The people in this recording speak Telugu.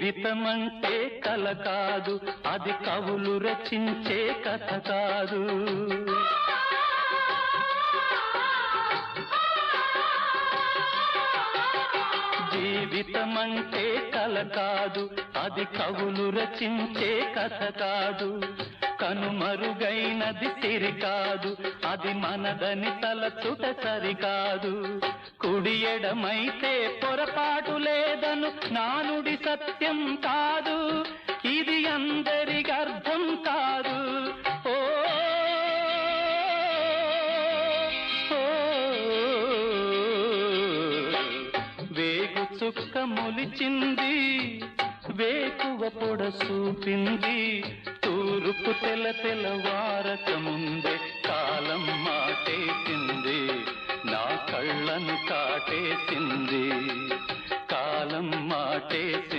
జీవితమంటే కల కాదు, అది కవులు రచించే కథ కాదు. జీవితమంటే కల కాదు, అది కవులు రచించే కథ కాదు. కనుమరుగైనది సిరి కాదు, అది మనదని తలచుట సరికాదు. కుడి ఎడమైతే పొరపాటు లేదను నానుడి సత్యం కాదు, ఇది అందరికి అర్థం కాదు. ఓ వేగు చుక్క మొలిచింది, వేకువ పొడ చూపింది, తూరుపు తెల్లవారక ముందే కాలం మాటేసింది, నా కళ్ళను కాటేసింది, కాలం మాటేసింది.